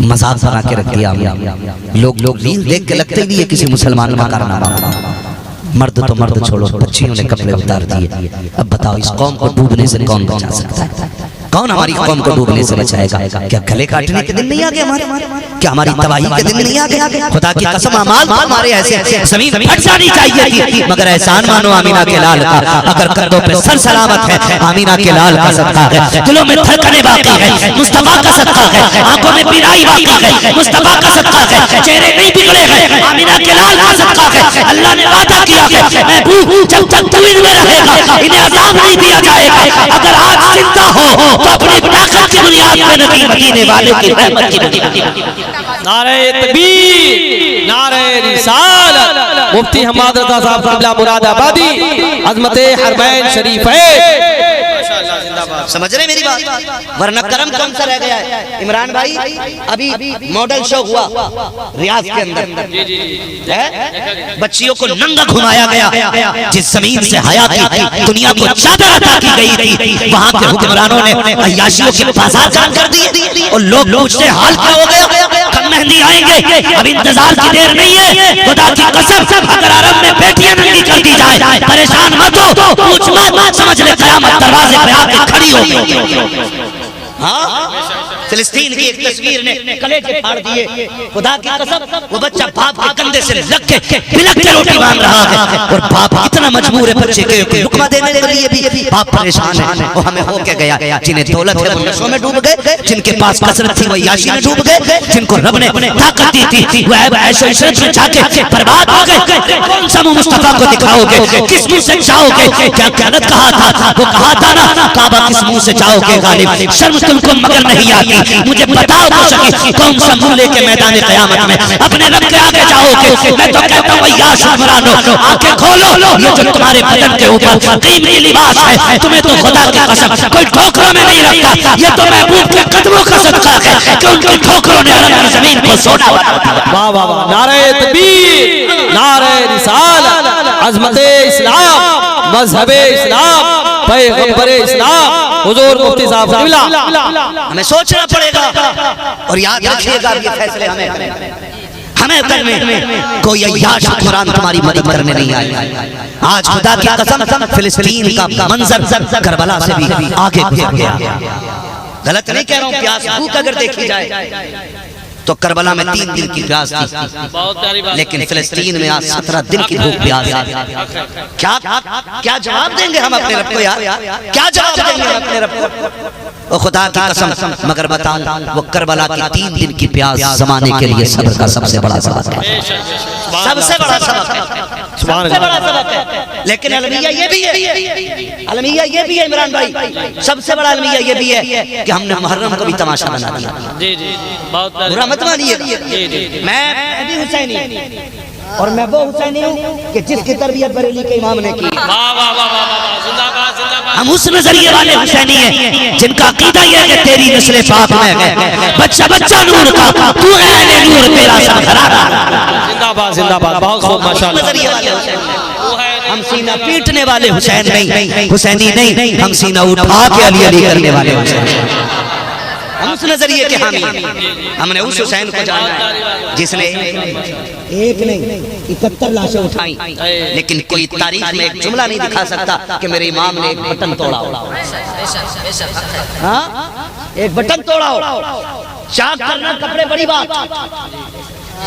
मजाक बना के रख दिया। लोग रील देख के लगते ही नहीं है किसी मुसलमान का कारनामा। मर्द तो मर्द छोड़ो, बच्चियों ने कपड़े उतार दिए। अब बताओ इस कौम को डूबने से कौन बचा सकता है? कौन हमारी कौम को डूबने से बचाएगा? क्या गले काटने के दिन नहीं आ गए हमारे? क्या हमारी तबाही के दिन नहीं आ गए? खुदा की कसम अमाल हमारे ऐसे जमीन फट जानी चाहिए थी, मगर एहसान मानो आमीना के लाल का। अगर कंधों पे सर सलामत है, आमीना के लाल का सदका है। दिलों में धड़कने बाकी है, मुस्तफा का सदका है। आंखों में पीराई बाकी है, मुस्तफा का सदका है। चेहरे नहीं बिगड़े हैं, आमीना के लाल का सदका है। अल्लाह ने वादा किया है, महबूब जब तक तू इनमें रहेगा इन्हें अज़ाब नहीं दिया जाएगा। अगर आज जिंदा हो तो अपनी ताकत की बुनियाद पे नबी मदीने वाले की रहमत की बुनियाद। नारे तकबीर, नारे रिसालत। मुफ्ती हम्माद रज़ा साहब क़िबला मुरादाबादी, अज़मते हरमैन शरीफैन। समझ रहे मेरी बात? वरना करम कौन सा रह गया है? इमरान भाई अभी मॉडल शो हुआ रियाज के अंदर, बच्चियों को नंगा घुमाया गया। जिस जमीन से हया की दुनिया को चादर अता की गई थी, वहां के हुक्मरानों ने अय्याशियों के बाजार जाम कर दिए। और लोग पूछते हाल क्या हो गया? कब मेहंदी आएंगे? अब इंतजार की देर नहीं है। खुदा की कसम अगर अरब में बेटियां नंगी कर दी जाए, परेशान मत हो, पूछ मत, समझ ले क़यामत दरवाजे पे आके खड़ी होगी। हाँ, फिलिस्तीन की एक तस्वीर ने कलेजे फाड़ दिए। खुदा की कसम वो बच्चा बाप के कंधे से लग के बिलक के रोटी मांग रहा है, और बाप इतना मजबूर है बच्चे के लुकमा देने के लिए भी बाप परेशान है। वो हमें होके गया, जिन्हें दौलत है वो नशों में डूब गए, जिनके पास कसरत थी वो याशी में डूब गए, जिनको रब ने ताकत दी थी वो ऐशो इशरत में जाके बर्बाद हो गए। कौन सा मुंह मुस्तफा को दिखाओगे? किस मुंह से चाहोगे? क्या क़यामत कहा था? वो कहा था ना, काबा किस मुंह से चाहोगे गालिब? शर्म तुमको मगर नहीं आती? मुझे बताओ तो सही, कौन सा मुंह लेके मैदान क़यामत में अपने रब के आगे जाओगे? मैं तो कहता हूँ याश हुक्मरानो, आंखें खोलो। ये जो तुम्हारे बदन के ऊपर कीमती लिबास है, तुम्हें तो खुदा की कसम कोई ठोकरों में नहीं रखता। ये तो महबूब के कदमों का सदका है कि उनकी ठोकरों ने अरब की जमीन को सोना बना दिया। वाह वाह वाह, नारे तकबीर, नारे रिसालत। अज़मते इस्लाम, मज़हबे इस्लाम, पैगंबरे इस्लाम, हुजूर मुफ्ती साहब क़िबला। हमें सोचना पड़ेगा और याद रखिएगा ये फैसले हमें करने। कोई अय्याश हुक्मरान तुम्हारी मदद करने नहीं आया। आज खुदा की कसम फिलिस्तीन का मंजर करबला से भी आगे गुजर गया। गलत नहीं कह रहा हूँ, प्यास भूख अगर देखी जाए तो करबला में 3 दिन की प्यास थी, लेकिन फिलिस्तीन में आज 17 दिन की भूख प्यास है। क्या जवाब देंगे हम अपने रब को यार? क्या जवाब देंगे हम अपने रब को? खुदा की कसम मगर बताऊं, वो करबला की 3 दिन की प्यास जमाने के लिए सब्र का सबसे बड़ा सबक है, सबसे बड़ा सबक है, सबसे बड़ा सबक है। लेकिन अलमिया ये भी है, अलमिया ये भी है इमरान भाई, सबसे बड़ा अलमिया ये भी है कि हमने मुहर्रम को भी तमाशा बना दिया। जी जी, बहुत बुरा मत मानिए। मैं भी हुसैनी और मैं वो हुसैनी हूँ कि जिसकी तरबियत बरेली के इमाम ने की। वाह वाह वाह वाह, जिंदाबाद जिंदाबाद। हम उस नजरिए वाले हुसैनी हैं जिनका अकीदा ये है कि तेरी नस्ल पाक में है, बच्चा बच्चा नूर का, तू अहले नूर, तेरा सरखरारा। जिंदाबाद जिंदाबाद, बहुत खूब माशाअल्लाह। हम सीना पीटने वाले हुसैन नहीं, हुसैनी नहीं, हम सीना उठा के अली अली करने वाले हुसैन। हम उस नजरिए के हामी, हमने उस हुसैन को जाना है जिसने एक नहीं 71 लाशें उठाई, लेकिन कोई तारीख में एक जुमला नहीं दिखा सकता कि मेरे इमाम ने एक बटन तोड़ा हो। हाँ, एक बटन तोड़ा हो। चाक करना कपड़े बड़ी बात,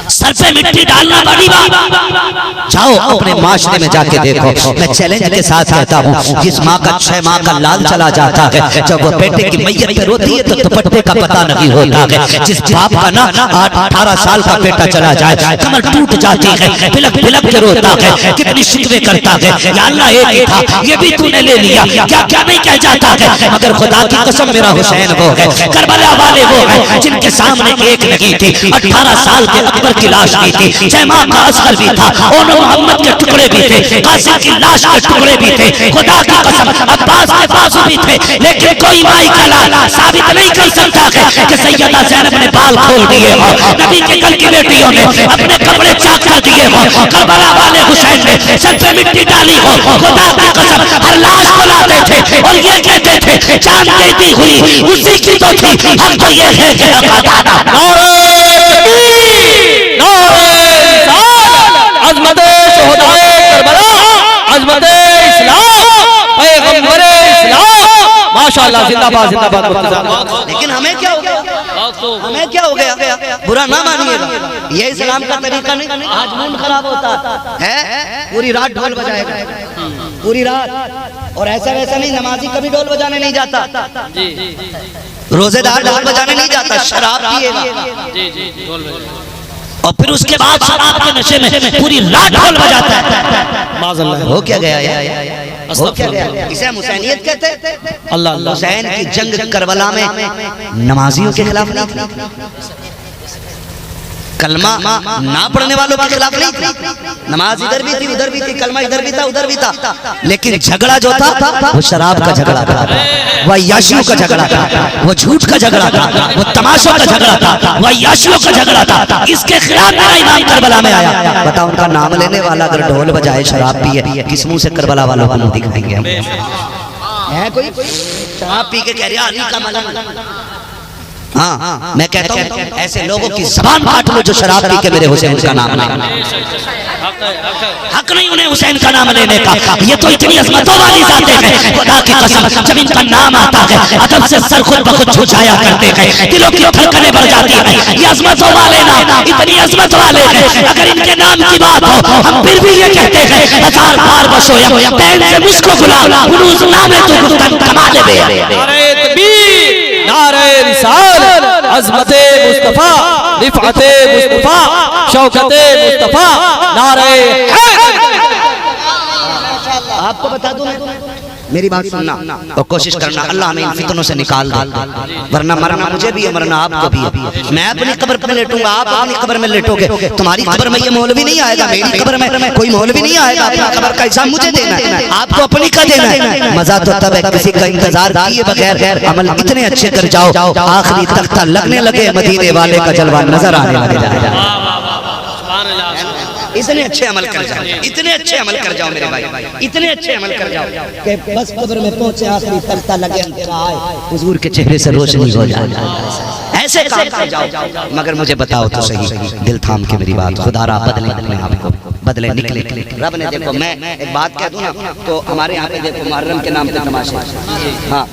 सर पे मिट्टी डालना बड़ी बात। जाओ अपने माशरे में जाके देखो। मैं चैलेंज के साथ कहता हूँ, जिस माँ का 6 माह का लाल चला जाता है, जब वो बेटे की मैयत पे रोती है तो दुपट्टे का पता नहीं होता है। जिस बाप का ना 18 साल का बेटा चला जाए, कमर टूट जाती है, बिलक बिलक के रोता है, कितनी शिकवे करता है, या अल्लाह एक ही था, ये भी तूने ले लिया, क्या क्या नहीं कह जाता है। मगर खुदा की कसम मेरा हुसैन वो है, करबला वाले वो है जिनके सामने एक नहीं थी, 18 साल के अकबर की लाश भी थी, जयमा का असगर भी था, और मोहम्मद के टुकड़े भी थे, कासिम की लाश के टुकड़े भी थे, खुदा की कसम अब्बास के बाजू भी थे। लेकिन कोई माई का लाल साबित नहीं कर सकता है कि सैयदा ज़ैनब ने बाल खोल दिए हो, नबी के कल की बेटियों ने अपने कपड़े चाक कर दिए हो, करबला वाले हुसैन ने सर पे मिट्टी डाली हो। खुदा की कसम हर लाश को लाते थे और ये कहते थे जान देती हुई उसी की तो थी, हम तो ये है कि माशाअल्लाह, जिंदाबाद जिंदाबाद मुफ्ती साहब। लेकिन हमें क्या हो गया, हमें क्या हो गया, बुरा ना मानिएगा, ये इस्लाम का तरीका नहीं। आज मूड खराब होता है, पूरी रात ढोल बजाएगा, पूरी रात, और ऐसा वैसा नहीं, नमाजी कभी ढोल बजाने नहीं जाता, रोजेदार ढोल बजाने नहीं जाता, शराब पिएगा और फिर उसके बाद शराब के नशे में पूरी रात ढोल बजाता है। हो क्या गया यार, हो क्या गया? इसे हम हुसैनियत कहते हैं। अल्लाह अल्लाह। हुसैन की जंग करबला में नमाजियों के खिलाफ नहीं थी, कलमा ना पढ़ने वालों के खिलाफ नहीं थी, नमाज इधर भी थी उधर भी थी, कलमा इधर भी था उधर भी था, लेकिन झगड़ा जो था वो शराब का झगड़ा था, वह याशियों का झगड़ा था, वो झूठ का झगड़ा था, वो तमाशों का झगड़ा था, वह याशियों का झगड़ा था। इसके खिलाफ मेरा इमाम करबला में आया। बताओ, उनका नाम लेने वाला अगर ढोल बजाए शराब पिए, किस मुंह से करबला वालों को मुंह दिखाएंगे हम? है कोई शराब पी के कह रहा अली का मलंग। हाँ, मैं कहता हूँ ऐसे लोगों की ज़बान काट लो जो शराब पी के मेरे हुसैन का नाम लें। हक नहीं उन्हें हुसैन का नाम लेने का। ये तो इतनी अज़मतों वाली जाते हैं, खुदा की कसम, जब इनका नाम आता है अदब से सर खुद ब खुद झुकाया करते हैं, दिलों की धड़कनें बढ़ जाती हैं। ये अज़मतों वाले नाम इतनी अज़मत वाले हैं, अगर इनके नाम की बात हो हम फिर भी ये कहते हैं हजार बार बसो या पैर से मुझको बुला उस नाम तो गुफ्तन कमा ले। नारे तकबीर, नारे रिसालत, अज़मते मुस्तफा, रिफ़अते मुस्तफा, शौकते मुस्तफा, नारे आपको बता दूं, मेरी बात सुनना और कोशिश करना, अल्लाह हमें इन फितनों से निकाल दे, वरना मरना मुझे भी है, मरना आपको भी है। मैं अपनी कब्र पर लेटूंगा, आप अपनी कब्र में लेटोगे, तुम्हारी कब्र में ये मौलवी नहीं आएगा, मेरी कब्र में कोई मौलवी नहीं आएगा, अपनी कब्र का हिसाब मुझे देना है, आपको अपनी का देना है। मजा तो तब है किसी का इंतजार किए बगैर अमल इतने अच्छे कर जाओ, आखिरी तख्ता लगने लगे, मदीने वाले का जलवा नजर आने लगे, इतने अच्छे अमल कर जाओ, इतने अच्छे अमल कर जाओ मेरे भाई, इतने अच्छे अमल कर जाओ कि बस कब्र में पहुंचे, आखिरी तख्ता लगे, अंधेरा आए, हुजूर के चेहरे से रोशनी हो जाए, ऐसे काम कर जाओ। मगर मुझे बताओ तो सही, दिल थाम के मेरी बात, खुदारा बदले अपने आप को, बदले निकले रब ने। देखो मैं एक बात कह दूं ना, तो हमारे यहाँ पे देखो मुहर्रम के नाम पे तमाशे, हाँ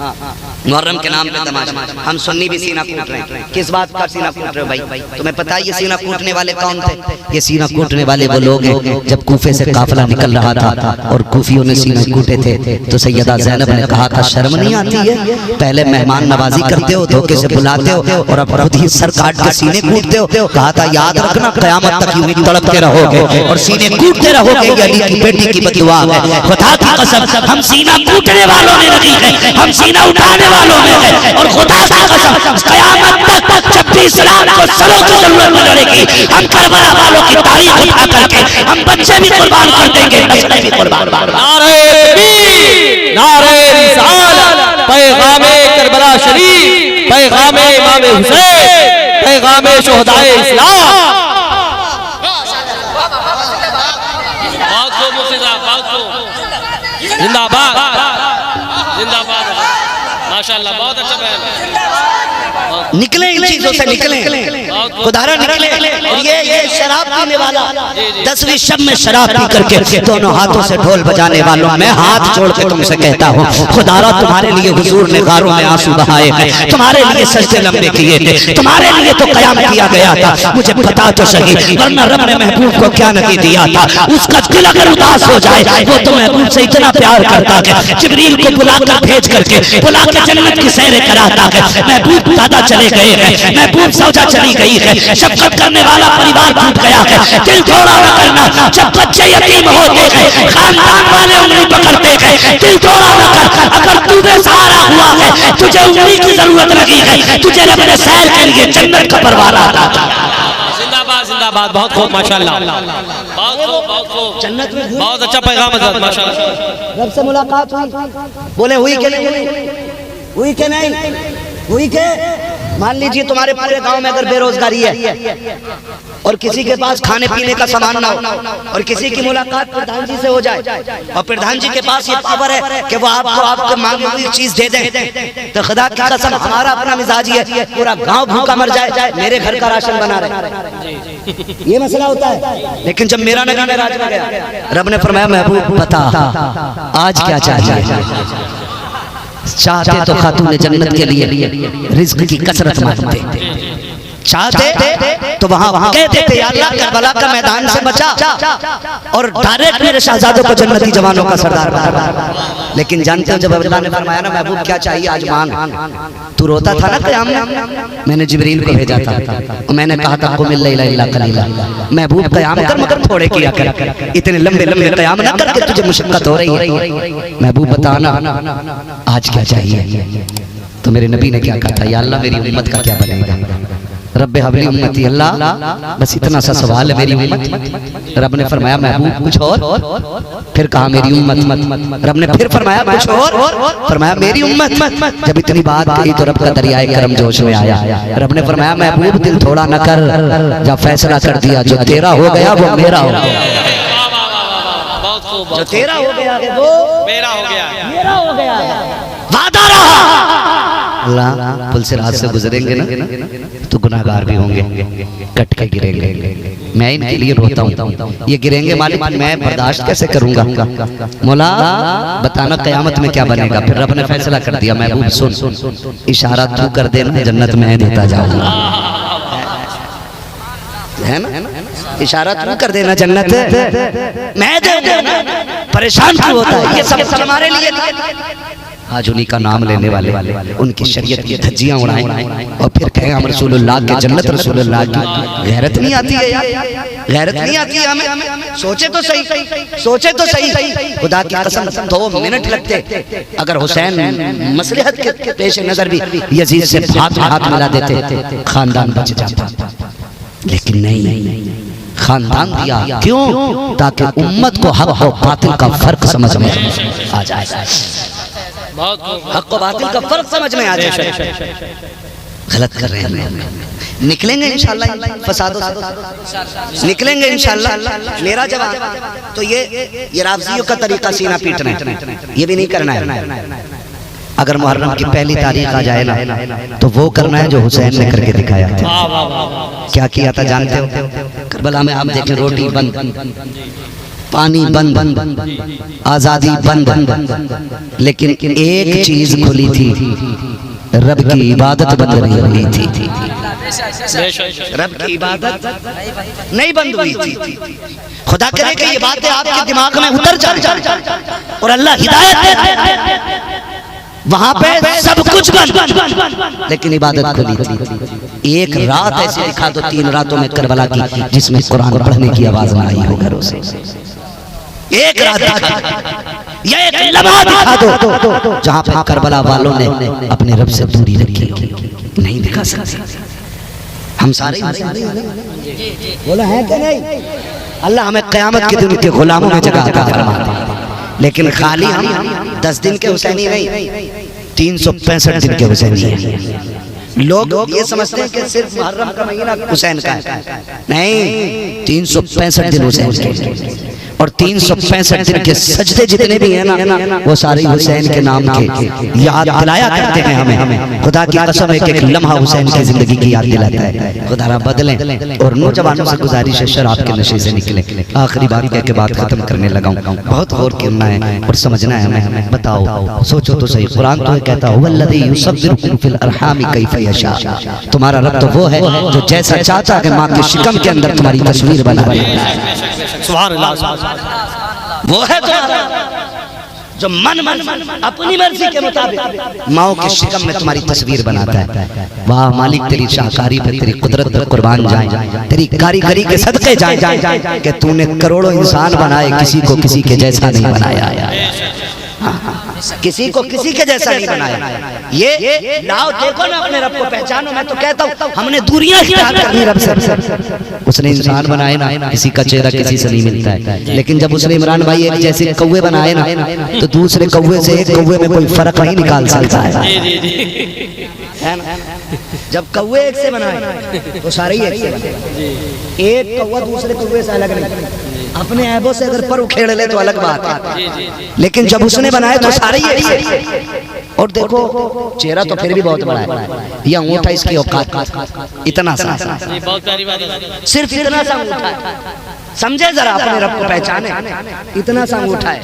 मुहर्रम के नाम पे तमाशे, हम सुन्नी भी सीना कूट रहे हैं। किस बात का सीना कूट रहे हो भाई? तुम्हें पता है ये सीना कूटने वाले कौन थे? ये सीना कूटने वाले वो लोग हैं जब कूफे से काफिला निकल रहा था और कूफियों ने सीना कूटे थे, तो सैयदा ज़ैनब ने कहा था शर्म नहीं आती है? पहले मेहमान नवाजी करते हो, धोखे से बुलाते हो और अब खुद ही सर काट के सीने कूटते हो। कहा था याद रखना क़यामत तक यूं ही तड़पते रहोगे और सीने कूटते रहोगे, ये अली की बेटी की बददुआ है। खुदा की कसम हम सीना कूटने वालों में नहीं है, हम सीना उठाने वालों में है, और खुदा की कसम क़यामत तक जब भी इस्लाम को सरों की जरूरत पड़ेगी, हम करबला वालों की तारीख उठा करके हम बच्चे भी कुर्बान कर देंगे, नस्लें भी कुर्बान। नारे तकबीर, नारे रिसालत, पैगामे करबला शरीफ, पैगामे इमाम हुसैन, पैगामे शुहदाए इस्लाम। जिंदाबाद जिंदाबाद, माशाअल्लाह, बहुत अच्छा बयान। निकले इन चीजों से, निकले खुदारा निकले। और ये शराब पीने वाला 10वीं शब में शराब पी करके दोनों हाथों से ढोल बजाने वालों, मैं हाथ जोड़ के तुमसे कहता हूँ खुदारा तुम्हारे लिए हुजूर ने गारों में आंसू बहाए हैं, तुम्हारे लिए सजदे लंबे किए थे, तुम्हारे लिए तो कयाम किया गया था। मुझे बता तो सही, वरना रब ने महबूब को क्या नहीं दिया था? उसका दिल अगर उदास हो जाए, वो तो महबूब से इतना प्यार करता है, जिब्रील को बुलाकर भेज करके बुला के जन्नत की सैर कराता है। महबूब दादा चले गए हैं, महबूब सौजा चली गई है, शफकत करने वाला परिवार टूट गया है, दिल थोड़ा न करना। जब बच्चे यतीम होते हैं, खानदान वाले उंगली पकड़ते हैं, दिल थोड़ा न कर। अगर तू बेसहारा हुआ है, तुझे उंगली की जरूरत लगी है, तुझे रब ने सैर के लिए जन्नत का परवाना अता किया। जिंदाबाद जिंदाबाद, बहुत खूब माशाअल्लाह, बहुत खूब, जन्नत में बहुत अच्छा पैगाम है माशाअल्लाह। रब से मुलाकात हुई, बोले हुई के नहीं, हुई के नहीं, हुई के। मान लीजिए तुम्हारे पूरे गांव में अगर बेरोजगारी है और किसी के पास खाने पीने का सामान ना हो और किसी की मुलाकात प्रधान जी से हो जाए और प्रधान जी के पास ये पावर है कि वो आपको मांगी हुई चीज दे दे, तो खुदा की कसम हमारा अपना मिजाज है, पूरा गांव भूखा मर जाए, मेरे घर का राशन बना रहे, ये मसला होता है। लेकिन जब मेरा नबी मेराज में गया, रब ने फरमाया महबूब बता आज क्या चाहिए? चाहते तो खातून जन्नत के लिए रिज्क की कसरत मांगते, चाहते तो वहां कह देते या अल्लाह करबला का मैदान से बचा और डायरेक्ट मेरे शहजादों को जन्नती जवानों का सरदार बना। लेकिन जानते हो जब अल्लाह ने फरमाया ना महबूब क्या चाहिए आज मांग, तू रोता था ना क़याम में, मैंने जिब्रील को भेजा था और मैंने कहा था कुमिल लैला इल्ला कलीला, महबूब क़याम कर मगर थोड़े किया कर, इतने लंबे लंबे क़याम ना करके तुझे मुशक्कत हो रही है, महबूब बताना आज क्या चाहिए। तो मेरे नबी ने क्या कहा था, या अल्लाह मेरी उम्मत का क्या बनेगा, रब्बे हबली उम्मती, अल्लाह बस इतना सा सवाल है मेरी उम्मत। रब ने फरमाया महबूब कुछ और, फिर कहा मेरी उम्मत, रब ने फिर फरमाया कुछ और, फरमाया मेरी उम्मत। जब इतनी बात कही तो रब का दरियाए करम जोश में आया, रब ने फरमाया महबूब दिल थोड़ा न कर, जब फैसला कर दिया जो तेरा हो गया वो मेरा हो गया, जो तेरा हो गया वो मेरा हो गया, वादा रहा। अल्लाह पुल से रात से गुजरेंगे ना तो गुनाहगार भी होंगे, कट के गिरेंगे, मैं इनके लिए रोता हूँ, ये गिरेंगे मालिक मैं बर्दाश्त कैसे करूंगा, मौला बताना क़यामत में क्या बनेगा। फिर रब ने फैसला कर दिया महबूब सुन, इशारा तू कर देना जन्नत में देता जाऊंगा, है ना, इशारा तू कर देना जन्नत मैं दे दूंगा, परेशान क्यों होता है, ये सब हमारे लिए। आज उन्हीं का नाम लेने वाले उनकी शरीयत की धज्जियां उड़ाएं और फिर कहें हम रसूलुल्लाह के जन्नत रसूलुल्लाह की। गैरत नहीं आती है यार, गैरत नहीं आती है हमें। सोचे तो सही, खुदा की कसम 2 मिनट लगते अगर हुसैन मसलहत के पेश नजर भी यजीद से हाथ मिला देते खानदान बच जाता, लेकिन नहीं, खानदान दिया क्यों, ताकि उम्मत को हक और बातिल का फर्क समझ में आ जाए, हक और बातिल का फर्क समझ में आ जाए। गलत कर रहे हैं, निकलेंगे इंशाल्लाह फसादों से, निकलेंगे इंशाल्लाह। मेरा जवाब तो ये राफ़ज़ियों का तरीका सीना पीटना है, ये भी नहीं करना है। अगर मुहर्रम की पहली तारीख आ जाए ना तो वो करना है जो हुसैन ने करके दिखाया था। क्या किया था जानते हो, करबला में आप देखें रोटी बंद, पानी बंद, आजादी बंद, लेकिन एक चीज खुली थी, रब की इबादत बंद नहीं हुई थी, रब की इबादत नहीं बंद हुई थी। खुदा करे कि ये बातें आपके दिमाग में उतर जाए और अल्लाह हिदायत दे, वहां पे सब कुछ बंद लेकिन इबादत खुली थी। एक रात ऐसे दिखा दो 3 रातों में करबला की जिसमें कुरान पढ़ने की आवाज ना आई हो घरों से, एक रात दिखा, या एक लम्हा दिखा दो जहां पर करबला वालों ने अपने रब से दूरी रखी, नहीं दिखा सकते। हम सारे बोला है कि नहीं, अल्लाह हमें क़यामत के दिन के गुलामों में जगह अता फरमाए, लेकिन खाली हम 10 दिन के हुसैनी नहीं, 365 दिन के हुसैनी हैं। लोग ये समझते हैं कि सिर्फ मुहर्रम का महीना हुसैन का है, नहीं, 365 दिन हुसैन के, और 365 दिन के सजदे जितने भी हैं ना वो सारे हुसैन के नाम के याद दिलाया करते हैं हमें। खुदा की कसम एक लम्हा हुसैन की जिंदगी की याद दिलाता है। खुदा बदलें और नौजवानों से गुजारिश है शराब के नशे से निकले। आखिरी बात कह के बात खत्म करने लगा हूं, बहुत गौर करना है और समझना है हमें। बताओ, सोचो तो सही, कुरान तो कहता है वल्लज़ी युसव्विरुकुम फिल अरहाम कैफ़ यशा, तुम्हारा रब तो वो है जो जैसा चाहता है मां के शिकम के अंदर तुम्हारी तस्वीर बना दे। सुभान अल्लाह, वो है तुम्हारा जो मन अपनी मर्जी के मुताबिक माओ के शिकम में तुम्हारी तस्वीर बनाता है। वाह मालिक, तेरी शाहकारी पे, तेरी कुदरत पर कुर्बान जाए, तेरी कारीगरी के सदके जाए कि तूने करोड़ों इंसान बनाए, किसी को किसी के जैसा नहीं बनाया, किसी को किसी के जैसा नहीं बनाया। ये लाओ देखो ना अपने रब को पहचानो। मैं तो कहता हूँ हमने दूरियां इख्तियार करनी रब से। उसने इंसान बनाए ना, किसी का चेहरा किसी से नहीं मिलता है, लेकिन जब उसने इमरान भाई एक जैसे कौवे बनाए ना तो दूसरे कौवे से एक कौवे में कोई फर्क नहीं निकाल सकता है ना? जब कौवे एक से बनाए तो सारे ही एक से बनाए। एक कौवा दूसरे कौवे से अलग नहीं, अपने ऐबों से अगर पर उखेड़ ले तो अलग बात है, लेकिन जब उसने बनाए तो सारे ही एक से। और देखो चेहरा तो फिर भी बहुत बड़ा है, यह अंगूठा इसकी औकात इतना सा, सिर्फ इतना सा अंगूठा है। समझे जरा, अपने रब को पहचाने, इतना सा अंगूठा है।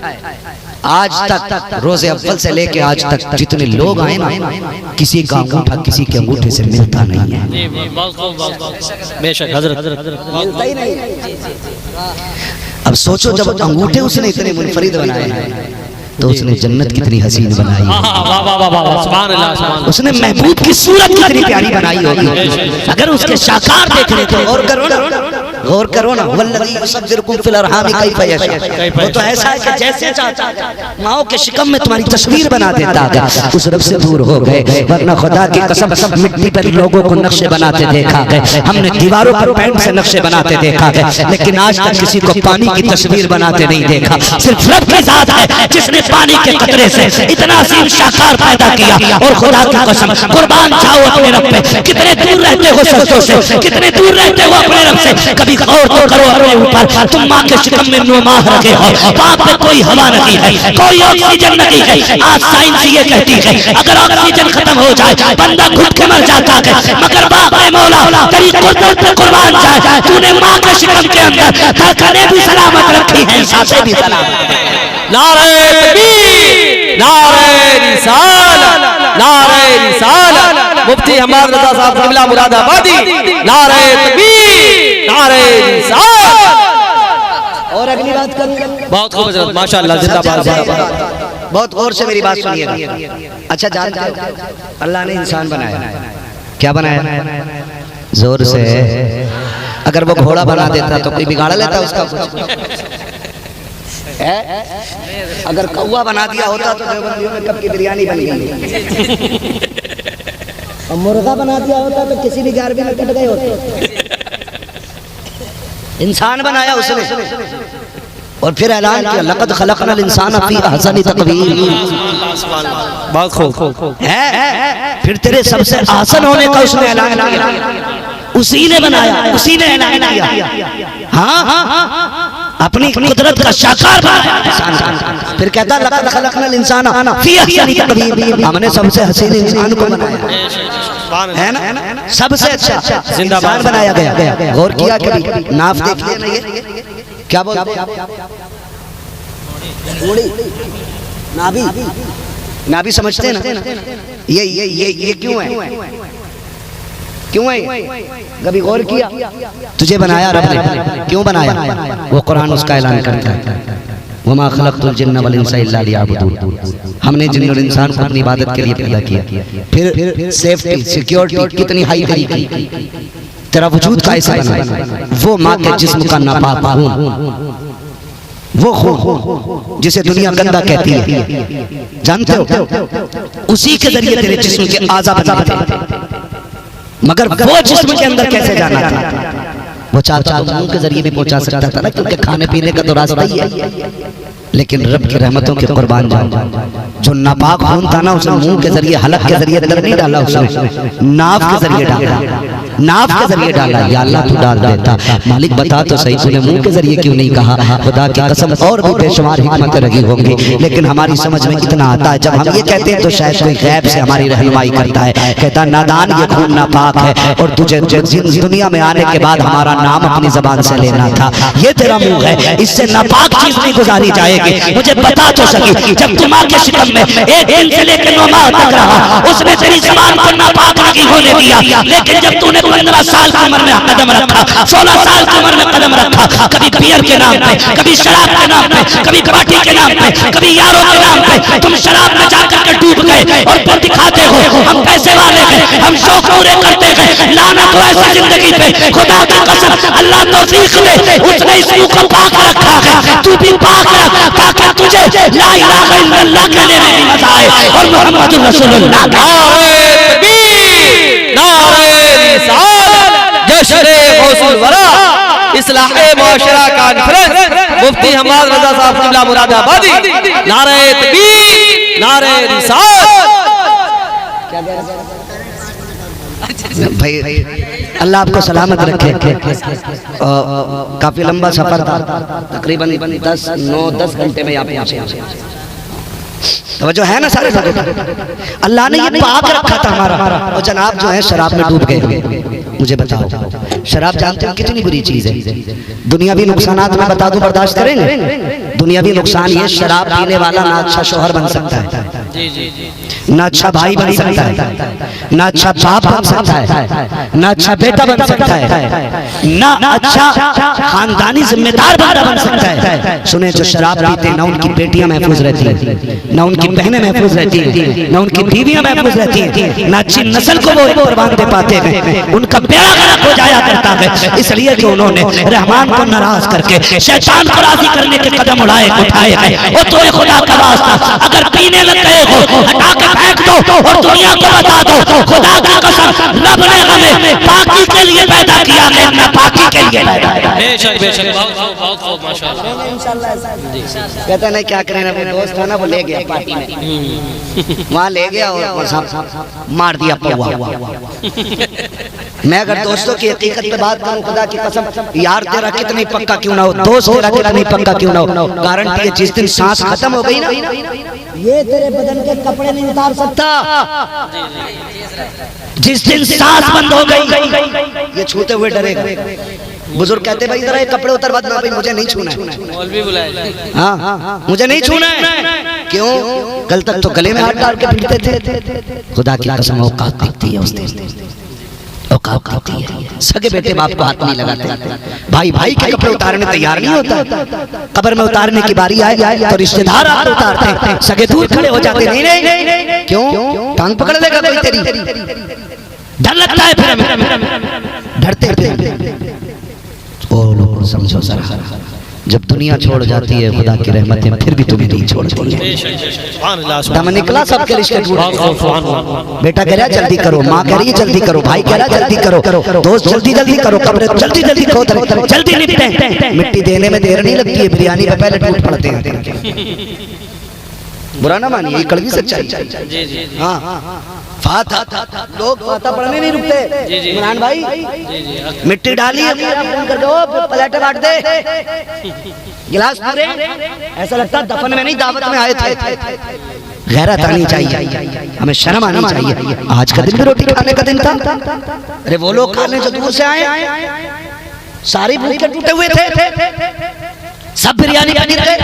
आज तक रोजे अव्वल से लेके आज तक जितने लोग आए ना, किसी का अंगूठा किसी के अंगूठे से मिलता नहीं है। बेशक हजरत मिलता ही नहीं। अब सोचो जब अंगूठे उसने इतने मुनफरिद बनाए तो उसने जन्नत कितनी हसीन बनाई, उसने महबूब की सूरत कितनी प्यारी बनाई होगी। अगर उसके साकार देख ले तो गौर करो ना, वल्लज़ी युसव्विरुकुम फिल अरहाम कैफ़ यशा। वो तो ऐसा है कि जैसे चाहता है माओ के शिकम में तुम्हारी तस्वीर बना देता है। उस रब से दूर हो गए, वरना खुदा की कसम मिट्टी पर लोगों को नक्शे बनाते देखा गए, हमने दीवारों पर पेंट से नक्शे बनाते देखा गए, लेकिन आज तक किसी को पानी की तस्वीर बनाते नहीं देखा। सिर्फ रब की जात है जिसने पानी के कतरे से इतना असीम शाकार पैदा किया। और खुदा की कसम कुर्बान जाओ अपने रब पे। कितने दूर रहते हो सोचो से, कितने दूर रहते हो अपने रब से। कभी गौर तो करो अपने ऊपर। तुम माँ के शिकम में 9 माह रखे हो, वहाँ पे कोई हवा नहीं है, कोई ऑक्सीजन नहीं है। आज साइंस ये कहती है अगर ऑक्सीजन खत्म हो जाए बंदा घुट के मर जाता है, मगर बाक़े मौला तेरी कुदरत पे कुर्बान जाए, तूने माँ के शिकम के अंदर धड़कनें भी सलामत रखी हैं, सांसें भी सलामत। नारे तकबीर, नारे रिसालत, नारे रिसालत। मुफ्ती हमाद रजा साहब क़िबला मुरादाबादी, नारे तकबीर, नारे रिसालत। और अगली बात करूं, बहुत खूब हजरत, माशाअल्लाह, जिंदाबाद जिंदाबाद। बहुत गौर से मेरी बात सुनिएगा। अच्छा जानते हो अल्लाह ने इंसान बनाया, क्या बनाया? जोर से। अगर वो घोड़ा बना देता तो कोई बिगाड़ लेता उसका कुछ? अगर कौवा बना दिया होता तो देवबंदियों में कब की बिरयानी बन गई। और मुर्गा बना दिया होता तो किसी भी 11वीं में कट गए होते। इंसान बनाया उसने और फिर ऐलान किया लक़द ख़लक़नल इंसान फ़ी अहसनि तक़वीम। बहुत खूब है। फिर तेरे सबसे आसन होने का उसने ऐलान किया, उसी ने बनाया, उसी ने ऐलान किया। हाँ अपनी कुदरत का साकार बनाया। फिर कहता लक़द ख़लक़नल इंसान फ़ी अहसनि तक़वीम, हमने सबसे हसीन इंसान को बनाया, है ना? सबसे अच्छा इंसान बनाया गया। गौर किया कभी? नाफ देख लिया ना, ये क्या बोलते हैं? नाभि, नाभि समझते हैं ना? ये क्यों है? क्यों है? कभी गौर किया? तुझे बनाया रब ने, क्यों बनाया? वो कुरान उसका ऐलान करता है, वमा खलक़तुल जिन्ना वल इंसा इल्ला लियअबुदून। हमने जिन्न और इंसान को अपनी इबादत के लिए पैदा किया। फिर सेफ्टी सिक्योरिटी कितनी हाई तरीके, तेरा वजूद का ऐसा बना, वो माँ के जिस्म का नापाक खून, वो खून जिसे दुनिया गंदा कहती है, जानते हो? उसी के जरिए तेरे जिस्म के आज़ा बने थे, मगर वो जिस्म के अंदर कैसे जाना था? वो चाचा मुंह के जरिए भी पहुंचा सकता था ना, क्योंकि खाने पीने का तो रास्ता ही है। लेकिन रब की रहमतों के कुर्बान जाओ, जो नापाक खून था ना उसने मुंह के जरिए, हलक के जरिए अंदर नहीं डाला, उसने नाफ के जरिए डाला, नाफ के जरिए डाला। या अल्लाह तू डाल देता, मालिक बता तो सही, तूने मुंह के जरिए क्यों नहीं कहा? खुदा की कसम और भी बेशुमार हिकमतें लगी होंगी, लेकिन हमारी समझ में इतना आता है, जब हम ये कहते हैं तो शायद कोई गैब से हमारी रहनुमाई करता है, कहता नादान ये खून नापाक है और तुझे दुनिया में आने के बाद हमारा नाम अपनी जबान से लेना था, ये तेरा मुंह है, इससे नापाक चीज नहीं गुजारी जाएगी। मुझे बता तो सकी, जब तुम माँ के शिकम में 1 दिन से लेकर 9 माह तक रहा, उसने तेरी जबान पर नापाक नहीं होने दिया। लेकिन जब तूने 15 साल की उम्र में कदम रखा, 16 साल की उम्र में कदम रखा, कभी बियर के नाम पे, कभी शराब के नाम पे, कभी पार्टी के नाम पे, कभी यारों के नाम पे तुम शराब में जाकर के डूब गए और फिर दिखाते हो हम पैसे वाले हैं, हम शौक पूरे करते हैं। लानत हो ऐसी जिंदगी पे, खुदा की कसम अल्लाह तौफीक दे, उसने इस मुंह को पाक रखा है, तू भी पाक रख, ताकि तुझे ला इलाहा इल्लल्लाह कहने में भी मजा आए और मुहम्मदुर रसूलुल्लाह। नारे तकबीर, नारे रिसालत, जश्न गौसुल वरा, इस्लाहे मुआशरा कॉन्फ्रेंस, मुफ्ती हमाद रजा साहब क़िबला मुरादाबादी, नारे तकबीर, नारे रिसालत। भाई अल्लाह आपको सलामत रखे। काफी लंबा सफर था, तकरीबन 10 घंटे में यहाँ पहुंचे। तो जो है ना सारे लोग, अल्लाह ने ये पाक रखा था हमारा, और जनाब जो है शराब में डूब गए। मुझे बताओ, शराब जानते हो कितनी बुरी चीज है? दुनियावी नुकसानात मैं बता दूं, बर्दाश्त करेंगे? दुनियावी नुकसान ये, शराब पीने वाला ना अच्छा शौहर बन सकता है, ना अच्छा भाई बन सकता है, ना अच्छा बाप बन सकता है, ना अच्छा बेटा बन सकता है, ना अच्छा खानदानी जिम्मेदार बंदा बन सकता है। सुने, जो शराब पीते हैं ना उनकी बेटियां महफूज रहती हैं, ना उनकी बहनें महफूज रहती हैं, ना उनकी बीवियां महफूज रहती हैं, ना अच्छी नस्ल को वो कुर्बान दे पाते हैं, उनका बेड़ा गर्क हो जाया करता है। इसलिए कि उन्होंने रहमान को नाराज करके शैतान को राजी करने के कदम उठाए हैं। वो तो खुदा का वास्ता, अगर पीने लग गए हो हटा के फेंक दो और दुनिया को बता दो, खुदा की कसम रब ने हमें पाकी के लिए पैदा किया है, ना पाकी के लिए पैदा किया। बेशक बेशक, बहुत बहुत माशाअल्लाह। कहता नहीं क्या करें, वो दोस्त था ना, वो ले गया पार्टी में, वहाँ ले गया और मार दिया पौवा। मैं अगर दोस्तों की हकीकत पे बात करूं, खुदा की कसम, यार तेरा कितनी पक्का क्यों ना हो, दोस्त तेरा कितनी पक्का क्यों ना हो, गारंटी है जिस दिन सांस खत्म हो गई ना, ये तेरे बदन के कपड़े नहीं उतार सकता। जिस दिन सांस बंद हो गई, ये छूते हुए डरेगा। बुजुर्ग कहते भाई जरा ये कपड़े उतर मत ना, भाई मुझे नहीं छूना है। मौलवी बुलाए, हाँ मुझे नहीं छूना है। क्यों? कल तक तो गले में हाथ डाल के पीटते थे। खुदा की कसम औकात दिखती है उस दिन, औकात दिखती है। सगे बेटे बाप को हाथ नहीं लगाते, भाई भाई के कपड़े उतारने तैयार नहीं होता। कब्र में उतारने की बारी आए तो रिश्तेदार आकर उतारते हैं, सगे दूर खड़े हो जाते। नहीं नहीं, क्यों? टांग पकड़ लेगा कोई तेरी, डर लगता है फिर हमें, डरते फिर। ओ लोग समझो सर, जब दुनिया छोड़ जाती है खुदा की रहमतें फिर भी तुम्हें नहीं छोड़ती है। दम निकला सबके रिश्ते टूट। बेटा कह रहा जल्दी करो, माँ कह रही है जल्दी करो, भाई कह रहा जल्दी करो, दोस्त जल्दी जल्दी करो, कब्र जल्दी जल्दी खोद रहे, जल्दी निपटे। मिट्टी देने में देर नहीं लगती है, बिरयानी में पहले टूट पड़ते हैं। बुरा ना मानिए, कड़वी सच्चाई। हाँ फाता, लोग फाता पढ़ने नहीं रुकते। इमरान भाई मिट्टी डाली प्लेटें बांट दे, गिलास पूरे, ऐसा लगता दफन में नहीं दावत में आए थे। गैरत आनी चाहिए, हमें शर्म आनी चाहिए। आज का दिन भी रोटी खाने का दिन था। अरे वो लोग खा लें जो दूर से आए, सारी भूखे टूटे हुए थे, सब बिरयानी पनीर गए।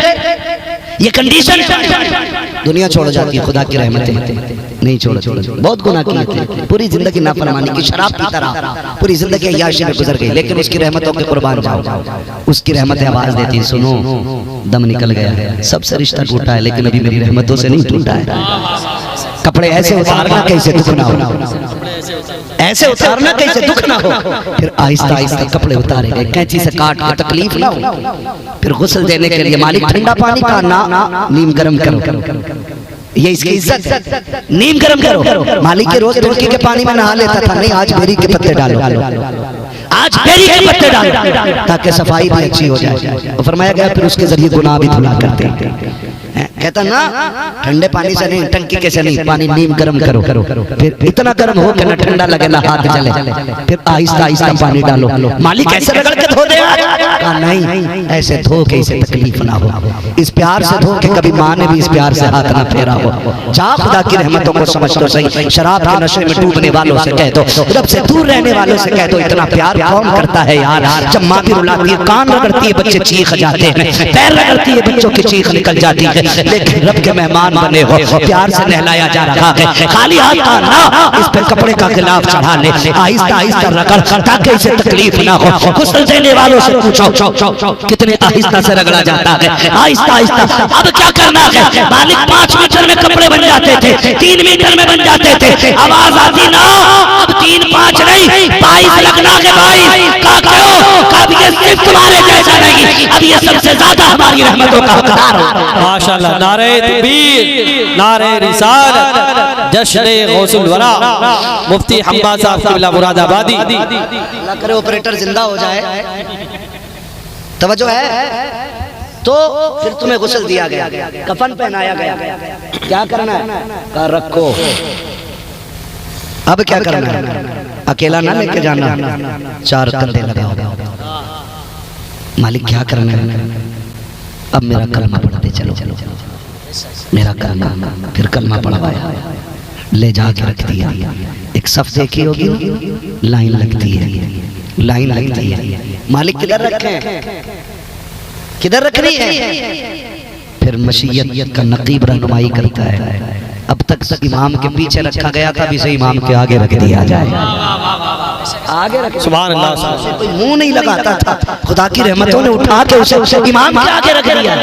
ये कंडीशन दुनिया छोड़ जाती है, खुदा की रहमतें नहीं छोड़। बहुत गुनाह किए थे, पूरी जिंदगी नाफरमानी की, शराब की तरह पूरी जिंदगी अय्याशी में गुजर गई, लेकिन उसकी रहमतों के कुर्बान जाओ। उसकी रहमतें आवाज देती, सुनो दम निकल गया है, सबसे रिश्ता टूटा है, लेकिन अभी मेरी रहमतों से नहीं टूटा है। कपड़े ऐसे उतारना कैसे दुख ना हो, ऐसे उतारना कैसे दुख ना हो। फिर आहिस्ता आहिस्ता कपड़े उतारे गए, कैंची से काट के तकलीफ ना हो। फिर गुस्ल देने के लिए मालिक ठंडा पानी का ना, नीम गरम करो, ये इसकी इज्जत है। नीम गरम करो। मालिक के रोज तुलसी के पानी में नहा लेता था, नहीं आज बेरी के पत्ते डालो, आज बेरी के पत्ते डालो ताकि सफाई भी अच्छी हो जाए। और फरमाया गया फिर उसके जरिए गुनाह भी धुला करते हैं। कहता ना ठंडे पानी से नहीं, टंकी के से नहीं, पानी नीम गरम करो। फिर इतना गरम हो कि ना ठंडा लगे ना हाथ जले, फिर आहिस्ता आहिस्ता पानी डालो। मालिक ऐसे रगड़ के धो दे, कहा नहीं ऐसे धो के इसे तकलीफ ना हो, इस प्यार से धो के कभी माँ ने भी इस प्यार से हाथ ना फेरा हो। जा खुदा की रहमतों को समझ तो सही। शराब के नशे में डूबने वालों से कह दो, रब से दूर रहने वालों से कह दो, इतना प्यार कौन करता है यार। जब माँ भी रुलाती है, कान रगड़ती है, बच्चे चीख जाते हैं, पैर रगड़ती है, बच्चों की चीख निकल जाती है, लेकिन रब के मेहमान बने हो, प्यार से नहलाया जा रहा है। खाली हाथ का ना, इस पे कपड़े का गिलाफ चढ़ा ले, आहिस्ता आहिस्ता रगड़ ताकि इसे तकलीफ ना हो। गुस्ल देने वालों से पूछो कितने आहिस्ता से रगड़ा जाता है, आहिस्ता आहिस्ता। अब क्या करना है, मालिक 5 मीटर में कपड़े बन जाते थे, 3 मीटर में बन जाते थे, आवाज आती ना अब 3-5 नहीं 22 लगना के भाई का कहो, कब ये सिर्फ तुम्हारे जैसा नहीं, अब ये सबसे ज्यादा हमारी रहमतों का हकदार हो। माशाअल्लाह, नारे तकबीर, नारे रिसालत, जश्न गौसुल वरा, मुफ्ती हम्माद साहब क़िबला मुरादाबादी। अल्लाह करे ऑपरेटर जिंदा हो जाए, तवज्जो है। तो फिर तुम्हें गुस्ल दिया गया, कफन पहनाया गया, क्या करना है, कहा रखो। अब क्या करना है, अकेला ना लेके जाना, 4 कंधे लगाओ। मालिक क्या करना है, अब मेरा कलमा पढ़ते चलो, मेरा कलमा। फिर कलमा पढ़वाया, ले जाके रख दिया। एक सफ देखी होगी, लाइन लगती है, लाइन लगती है। मालिक किधर रखे हैं, किधर रखनी है? फिर मशीयत का नकीब रहनुमाई करता है। अब तक इमाम के पीछे रखा गया था, अभी से इमाम के आगे रख दिया जाए। आगे रख, सुभान अल्लाह। से कोई मुंह नहीं लगाता था, खुदा की रहमतों ने उठा के उसे इमाम के आगे रख दिया,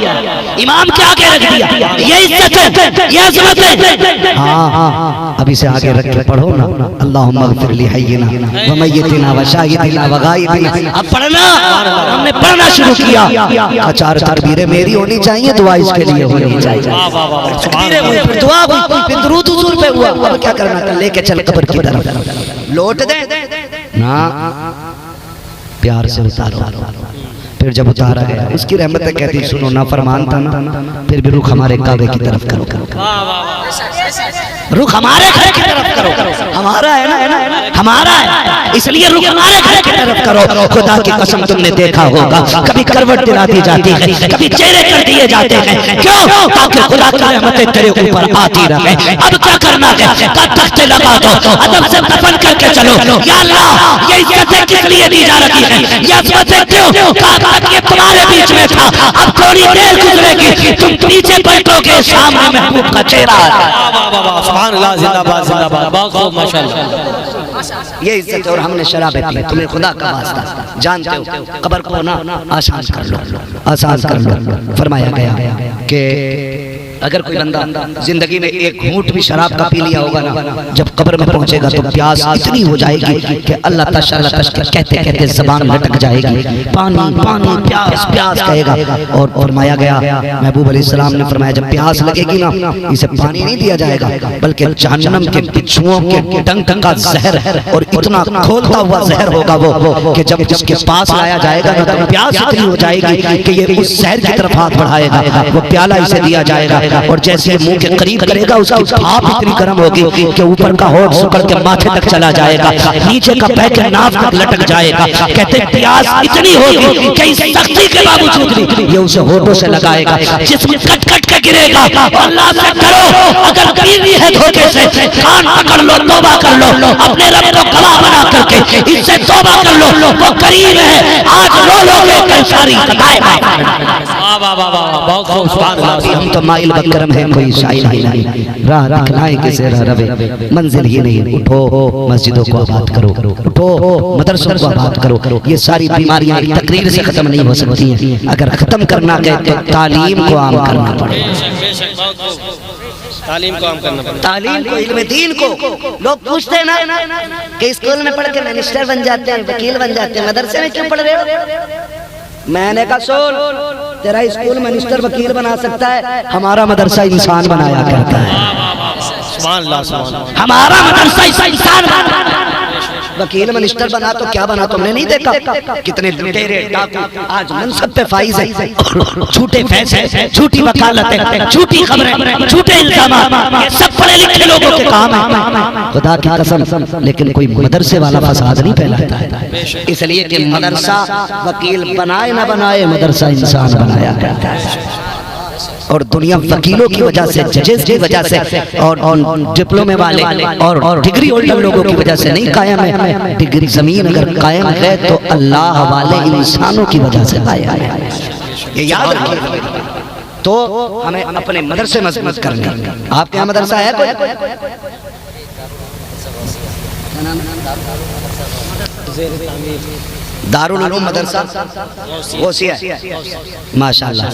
इमाम के आगे रख दिया। ये इज्जत है, ये अज़मत है। हाँ, अभी से आगे रख के पढ़ो ना, अल्लाहुम्मा इग़फिर ली हय्यिना व मय्यितिना व शाहिदिना व गायबिना। अब पढ़ना, हमने पढ़ना शुरू किया। चार तकबीरें मेरी होनी चाहिए, दुआ इसके लिए होनी चाहिए। दुआ फिर दुरूद हुजूर पे हुआ। अब क्या करना था, लेके चल कब्र की तरफ, लौट दे ना, प्यार से उतारो। फिर जब उतारा गया, उसकी रहमतें कहती सुनो ना, फरमान था ना, फिर भी रुख हमारे काबे की तरफ करो, रुख हमारे घर की तरफ करो। हमारा है ना, हमारा है, इसलिए रुख हमारे घर की तरफ करो। खुदा की कसम तुमने देखा होगा, कभी करवट दिला दी जाती है, कभी चेहरे कर दिए जाते हैं। क्यों? ताकि खुदा की रहमतें तेरे ऊपर आती रहे। अब क्या करना है, तख्ते लगा दो, अदब से दफन करके चलो। या अल्लाह, ये इज्जतें किस लिए दी जा रही है, ये अज़मतें क्यों? ये तुम्हारे बीच में था, अब थोड़ी देर गुजरेगी, तुम पीछे बैठोगे, सामने महबूब का चेहरा है। सुभान अल्लाह, जिंदाबाद जिंदाबाद, बहुत खूब, माशाअल्लाह। ये इज्जत। और हमने शराबें पी, तुम्हें खुदा का वास्ता जानते हो, कब्र को ना आसान कर लो, आसान कर लो। फरमाया गया कि अगर कोई बंदा जिंदगी में एक घूंट भी शराब का पी लिया होगा ना, जब कब्र में पहुंचेगा तो प्यास इतनी हो जाएगी कि अल्लाह तशाला कहते कहते जबान लटक जाएगी, पानी पानी प्यास प्यास कहेगा। और फरमाया गया, महबूब अलैहिस्सलाम ने फरमाया, जब प्यास लगेगी ना, इसे पानी नहीं दिया जाएगा, बल्कि जहन्नम के बिच्छुओं के डंक का जहर, और इतना खोलता हुआ जहर होगा वो कि जब जिसके पास लाया जाएगा ना, तो प्यास इतनी हो जाएगी कि ये उस जहर की तरफ हाथ बढ़ाएगा, वो प्याला इसे दिया जाएगा, और जैसे मुंह के करीब करेगा, उसकी भाप इतनी गर्म होगी कि ऊपर का होठ सुकड़ के माथे तक चला जाएगा, नीचे का पैर के नाक तक लटक जाएगा। कहते प्यास इतनी होगी कि इस सख्ती के बावजूद भी ये उसे होठों से लगाएगा, जिस्म कट कट के गिरेगा। अल्लाह से करो, अगर बीवी है धोखे से, कान पकड़ लो, तौबा कर लो, अपने रब को गवाह बना करके इससे तौबा कर लो, वो करीब है। आज रो लोगे कल सारी कदाएं हम तो माइल बकरम है, कोई शाइल नहीं, राह दिखलाए किसे राह रवे, मंजिल ही नहीं। उठो, मस्जिदों को आबाद करो, उठो, मदरसों को आबाद करो। ये सारी बीमारियां एक तकरीर से खत्म नहीं हो सकती हैं। अगर खत्म करना है तो तालीम को आम करना पड़ेगा, तालीम को आम करना पड़ेगा, तालीम को, इल्म दीन को। लोग पूछते हैं ना कि स्कूल में पढ़ के मिनिस्टर बन जाते हैं, वकील बन जाते हैं, मदरसे में क्यों पढ़ रहे हो? मैंने कहा सुन, तेरा स्कूल मिनिस्टर वकील बना सकता है, हमारा मदरसा इंसान बनाया करता है। हमारा मदरसा इंसान वकील मिनिस्टर बना तो क्या बना, तुमने नहीं देखा? कितने लुटेरे डाकू आज मनसब पे फाइज है, झूठे फैसले, झूठी वकालतें, झूठी खबरें, झूठे इल्जाम, ये सब पढ़े लिखे लोगों के काम है, खुदा की कसम। लेकिन कोई मदरसे वाला फसाद नहीं फैलाता है, इसलिए कि मदरसा वकील बनाए ना बनाए, मदरसा इंसान बनाया करता है। और दुनिया वकीलों की वजह से, जजेस की वजह से, और डिप्लोमे वाले और डिग्री होल्डर लोगों की वजह से नहीं कायम है। डिग्री जमीन अगर कायम है तो अल्लाह वाले इंसानों की वजह से कायम है, ये याद रखिए। तो हमें अपने मदरसे मजबूत करने। आपके यहाँ मदरसा है कोई? दारुल उलूम मदरसा गौसिया, माशाअल्लाह,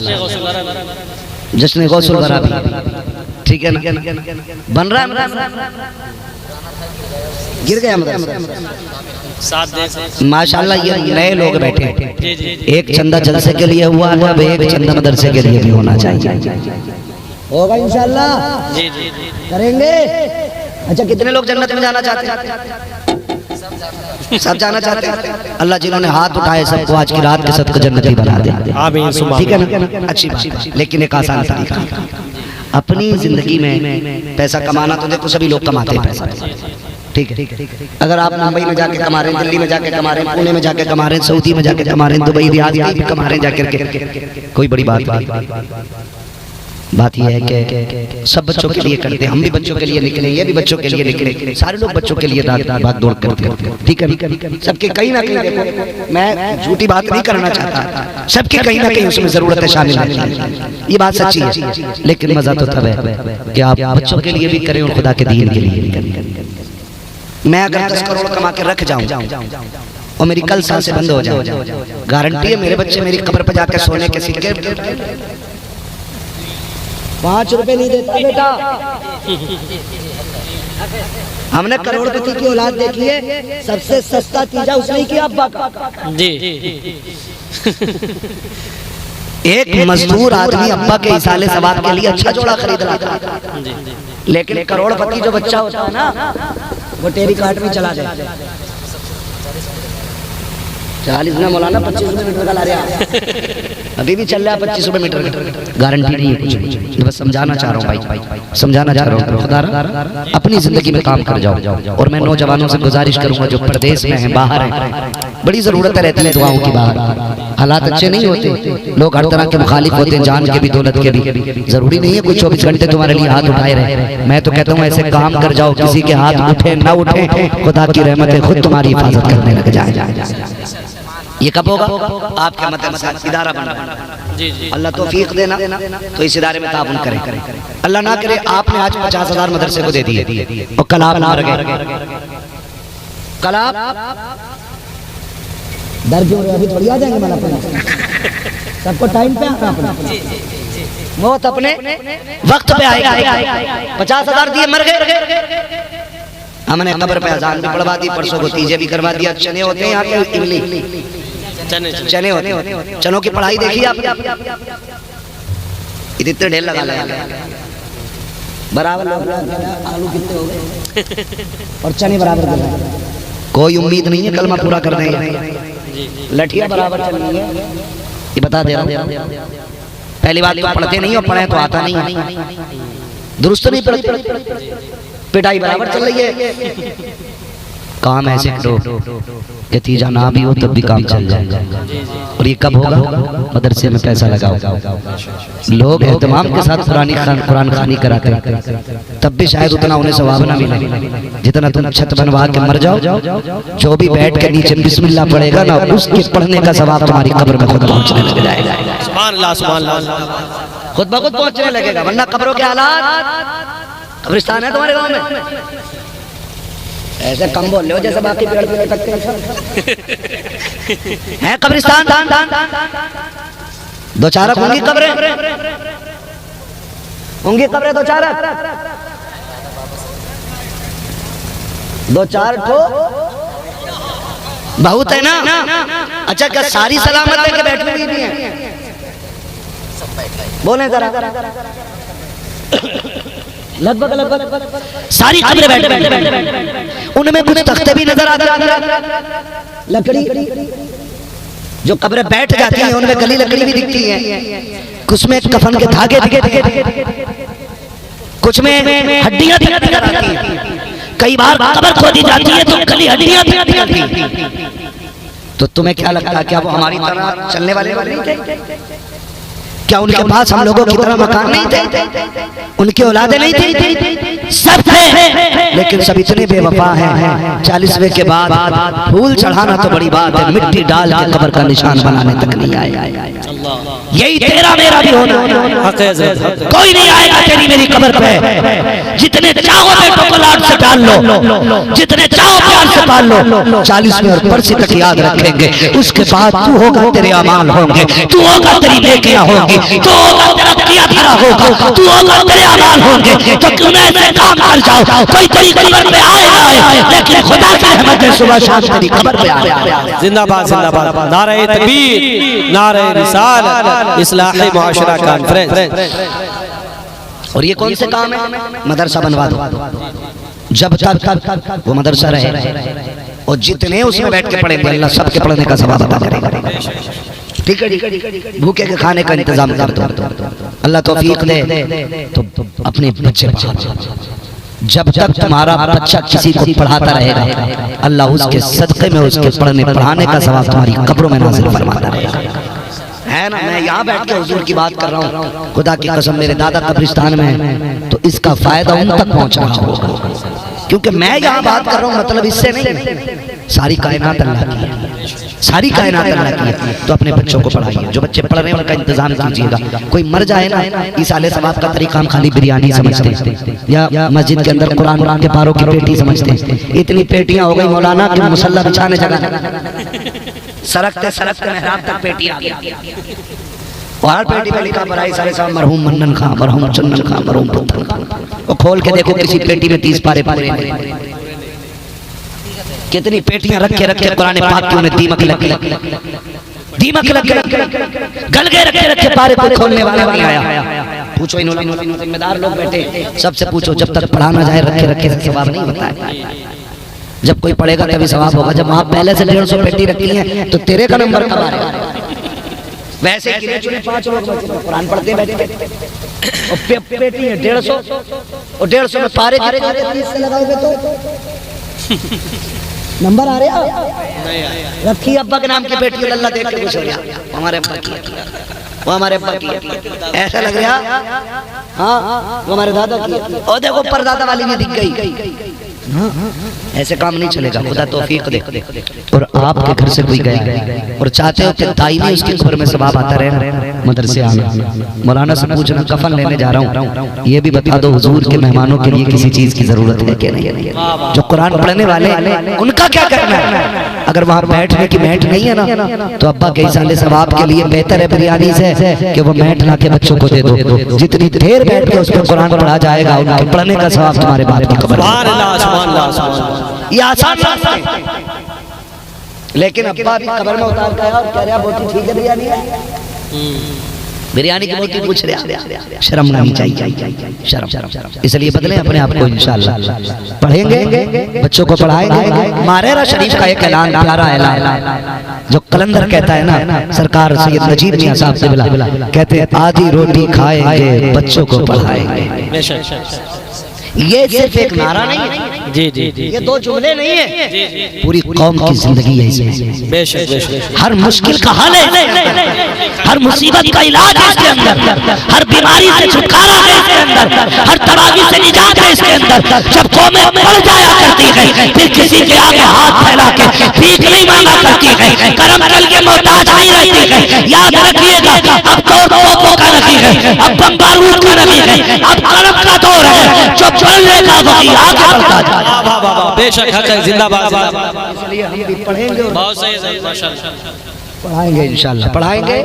जश्न गौसुल वरा भी, ठीक है ना, बन रहा है, गिर गया मदरसा, माशाअल्लाह। ये नए लोग बैठे, एक चंदा जलसे के लिए हुआ है, अब एक चंदा मदरसे के लिए भी होना चाहिए, होगा इंशाअल्लाह, करेंगे। अच्छा, कितने लोग जन्नत में जाना चाहते हैं? सब जाना चाहते हैं। अल्लाह जिन्होंने हाथ उठाए सबको आज की रात के सबको जन्नती बना दे, ठीक है ना, अच्छी बात। लेकिन एक आसान तरीका, अपनी जिंदगी में पैसा कमाना, तो देखो सभी लोग कमाते हैं पैसा, ठीक है। अगर आप मुंबई में जाके कमा रहे हैं, दिल्ली में जाके कमा रहे हैं, पुणे में जाके कमा रहे हैं, सऊदी में जाके कमा रहे हैं, दुबई रियाद में कमा रहे हैं जाकर के, कोई बड़ी बात नहीं। बात यह है कि सब बच्चों के लिए करते हैं, हम भी बच्चों के लिए निकले, ये भी बच्चों के लिए निकले, सारे लोग बच्चों के लिए भाग दौड़ करते हैं। ठीक है, सबके कहीं ना कहीं, देखो मैं झूठी बात नहीं करना चाहता, सबके कहीं ना कहीं उसमें जरूरतें शामिल हैं, ये बात सच्ची है। लेकिन मजा तो तब है कि आप बच्चों के लिए भी करें और खुदा के दीन के लिए भी करें। मैं अगर 10 करोड़ कमा के रख जाऊं और मेरी कल सांसें बंद हो जाए, गारंटी है मेरे बच्चे मेरी कब्र पर जाकर सोने के सिक्के 5 रुपए नहीं देता बेटा। हमने करोड़पति की औलाद देखी है, सबसे सस्ता तीजा उसने किया अब्बा का जी। एक मजदूर आदमी अब्बा के इसाले सवाब के लिए अच्छा जोड़ा खरीद रहा था, लेकिन करोड़पति जो बच्चा होता है ना, वो टेरी काट में चला जाए। 40 में मौलाना 25 रुपए मीटर का ला रहा, अभी भी चल रहा है 25 रुपए मीटर का, गारंटी नहीं है कुछ। बस समझाना चाह रहा हूँ भाई, समझाना चाह रहा हूँ, खुदा अपनी जिंदगी में काम कर जाओ। और मैं नौजवानों से गुजारिश करूंगा जो प्रदेश में हैं, बाहर हैं, बड़ी जरूरत रहती है दुआओं की। बाहर हालात अच्छे नहीं होते, लोग हर तरह के मुखालिफ होते हैं, जान के भी दौलत के भी। जरूरी नहीं है कोई 24 घंटे तुम्हारे लिए हाथ उठाए रहे। मैं तो कहता हूँ ऐसे काम कर जाओ, किसी के हाथ उठे ना उठे, खुदा की रहमतें खुद तुम्हारी हिफाजत करने लग जाए। ये कब होगा? आपके मत इदारा बन रहा है, अल्लाह तौफीक देना, तो इस इदारे में ताबुन करें। अल्लाह ना करे आपने आज 50,000 मदरसे को दे दिए और कल आप मर गए, कल आप दर्ज हो रहे, अभी थोड़ी आ जाएंगे मला अपना, सबको टाइम पे आना अपना, मौत अपने वक्त पे आएगी। 50,000 दिए, मर गए, हमने कब्र पे अजान भी पढ़वा दी, परसों को तीजे भी करवा दिया। चने होते हैं यहाँ के, इमली चने होते हैं, चनों की पढ़ाई देखी आप, इतने ढेर लगा बराबर, आलू कितने हो गए और चने बराबर, कोई उम्मीद नहीं है कलमा पूरा कर देंगे, लठिया बराबर चल रही है। ये बता दे रहा हूँ, पहली बात तो पढ़ते नहीं हो, पढ़े तो आता नहीं, दुरुस्त नहीं पढ़ते, पिटाई बराबर चल रही है। काम ऐसे करो कि तीजा ना भी हो तब भी काम चल जाए। और ये कब होगा? मदरसे में पैसा लगाओ, लोग एहतमाम के साथ कुरान खानी कराते हैं, तब भी शायद उतना उन्हें सवाब ना मिले जितना तुम छत बनवा के मर जाओ। जो भी बैठ के नीचे बिस्मिल्लाह पढ़ेगा ना, उसके पढ़ने का सवाब तुम्हारी कब्र में खुद पहुंचने लग जाएगा, खुद ब खुद पहुंचने लगेगा। वरना कब्रों के हालात, कब्रिस्तान है तुम्हारे गांव में, ऐसे कम बोल लो जैसे बाकी पेड़ पे लटकते हैं कब्रिस्तान। 2 चारक होंगी कब्रें, होंगी कब्रें 2 चारक, 2 4 ठो बहुत है ना। अच्छा, क्या सारी सलामत लेके बैठी हुई भी है? बोले जरा, लगभग सारी कब्रें बैठ, उनमें कुछ तख्ते भी नजर आते हैं, लकड़ी जो कब्रें बैठ जाती हैं उनमें गली लकड़ी भी दिखती है, कुछ में कफन के धागे दिखे, कुछ में हड्डियां दिखती हैं। कई बार कब्र खोदी जाती है तो गली हड्डियां दिखती हैं। तो तुम्हें क्या लगता है, क्या वो हमारी तरह चलने वाले नहीं थे? क्या उनके पास हम लोगों की तरह मकान नहीं थे? उनकी औलादें नहीं थी? सब थे, लेकिन सब इतने बेवफा हैं, 40वें के बाद फूल चढ़ाना तो बड़ी बात है, मिट्टी डाल के कब्र का निशान बनाने तक नहीं आए। यही तेरा मेरा भी होना, कोई नहीं आएगा तेरी मेरी कब्र पे। जितने चाहो बेटों को लाड से डाल लो, जितने चाहो प्यार से पाल लो, 40वें और बरसी तक याद रखेंगे। उसके बाद तू होगा, तेरे अमाल होंगे, तू होगा, तेरी नेकियां होंगी, तो होगा तेरा किया धरा होगा, तू होगा, तेरे अमाल होंगे। तो क्यों ना ऐसे काम कर जाओ, कोई तेरी कब्र पे आए ना आए, लेकिन खुदा की रहमत से सुबह शाम तेरी कब्र पे आए। जिंदाबाद जिंदाबाद, नारे तकबीर, नारे रिसालत, इस्लाही मुआशरा कॉन्फ्रेंस। और ये कौन से काम है? मदरसा बनवा दो, जब तक वो मदरसा रहे और जितने उसमें बैठ के पढ़ेंगे अल्लाह सबके पढ़ने का सवाब अता करेगा। ठीक है, भूखे के खाने का इंतजाम कर दो, अल्लाह तौफीक दे तो अपने बच्चे पढ़ाओ। जब तक तुम्हारा बच्चा किसी को पढ़ाता रहेगा, अल्लाह उसके सदक़े में उसके पढ़ने पढ़ाने का सवाब तुम्हारी कब्रों में नाज़िल फरमाता रहेगा। है ना, मैं यहाँ बैठ के हुजूर की बात कर रहा हूँ, खुदा की कसम मेरे दादा कब्रिस्तान में है, तो इसका फायदा उन तक पहुँच रहा होगा, क्योंकि मैं यहाँ बात कर रहा हूँ मतलब इससे नहीं, सारी कायनात अल्लाह की है, सारी कायनात अल्लाह की है। तो अपने बच्चों को पढ़ाइए, जो बच्चे पढ़ रहे हैं उनका इंतजाम कीजिएगा। कोई मर जाए ना, ईसाले सवाब का तरीका हम खाली बिरयानी समझते हैं या मस्जिद के अंदर कुरान के पारों की पेटी समझते हैं। इतनी पेटियां हो गई मौलाना कि मुसल्ला बिछाने जगह, सरकते सरकते मेहराब तक पेटियां आ गई, और हर पेटी पे लिखा बराई सारे साहब मरहूम मन्नन खां, मरहूम चन्नन खां, मरहूम पुत्तन खां। वो खोल के देखो किसी पेटी में 30 पारे पूरे हैं। कितनी पेटियां रखे रखे कुरान पाक की, उन्हें दीमक लग गए, दीमक लग गए, गल गए रखे रखे पारे को खोलने वाला नहीं आया। पूछो इन जिम्मेदार लोग बैठे, सबसे पूछो, जब तक पढ़ा ना जाए रखे रखे से सवाब नहीं होता है। जब कोई पढ़ेगा तभी सवाब होगा। जब वहां पहले से 150 पेटी रखी है तो तेरे का नंबर कब आएगा? वैसे गिने चुने 5 लोग कुरान पढ़ते बैठे और पेटी है 150 और 150 में पारे 30 से लगाओगे तो नंबर आ रहा। रखी अब्बा के नाम की बेटी, अल्लाह देख के खुश हो गया, हमारे अब्बा की, वो हमारे अब्बा की, ऐसा लग रहा हाँ वो हमारे दादा की, और देखो परदादा वाली भी दिख गई। ऐसे काम नहीं चलेगा, खुदा तौफीक दे। और आपके घर से कोई गया और चाहते हो कि दाईमी उसके कब्र में सवाब आता रहे, मदरसे आना, मौलाना से पूछना कफन लेने जा रहा हूँ, ये भी बता दो हुजूर के मेहमानों के लिए किसी चीज की जरूरत है कि नहीं? जो कुरान पढ़ने वाले उनका क्या करना है? अगर वहाँ बैठने की मैट नहीं है ना, तो अब्बा के साले सवाब के लिए बेहतर है बिरयानी से कि वो मैट ला के बच्चों को दे दो। जितनी देर बैठ के उस पर कुरान पढ़ा जाएगा, उनके पढ़ने का सवाब तुम्हारे बाप की कब्र में। ये आसान रास्ता है, लेकिन अब्बा भी कब्र में उतार कर और कह रहा बोटी ठीक है बिरयानी है, बिरयानी की बोटी पूछ रहा, शर्म नहीं चाहिए, शर्म। इसलिए बदलें अपने आप को, इंशाअल्लाह पढ़ेंगे, बच्चों को पढ़ाएंगे। मारेरा शरीफ का एक ऐलान, प्यारा ऐलान जो कलंदर कहता है ना, सरकार सैयद नजीब मियां साहब से मिला, कहते हैं आधी रोटी खाएंगे, बच्चों को पढ़ाएंगे। ये सिर्फ एक नारा नहीं है, जी जी जी, ये 2 जुमले नहीं है, पूरी कौम की जिंदगी है इसमें। बेशक बेशक, हर मुश्किल का हल है, हर मुसीबत का इलाज है इसके अंदर, हर बीमारी से छुटकारा है इसके अंदर, हर तबाही से निजात है इसके अंदर। जब कौमें पड़ जाया करती है, फिर किसी के आगे हाथ फैला के भीख नहीं मांगा करती है, करम कल के मोहताज नहीं रहती है। याद रखिएगा, अब तोपों का नहीं है, अब बम बारूद का नहीं है, अब करम का दौर है। जो चलने का वही आगे बढ़ता जाए। बेशक हक है, जिंदाबाद। इसलिए हम भी पढ़ेंगे, बहुत सही, माशाअल्लाह, पढ़ाएंगे इंशाअल्लाह, पढ़ाएंगे।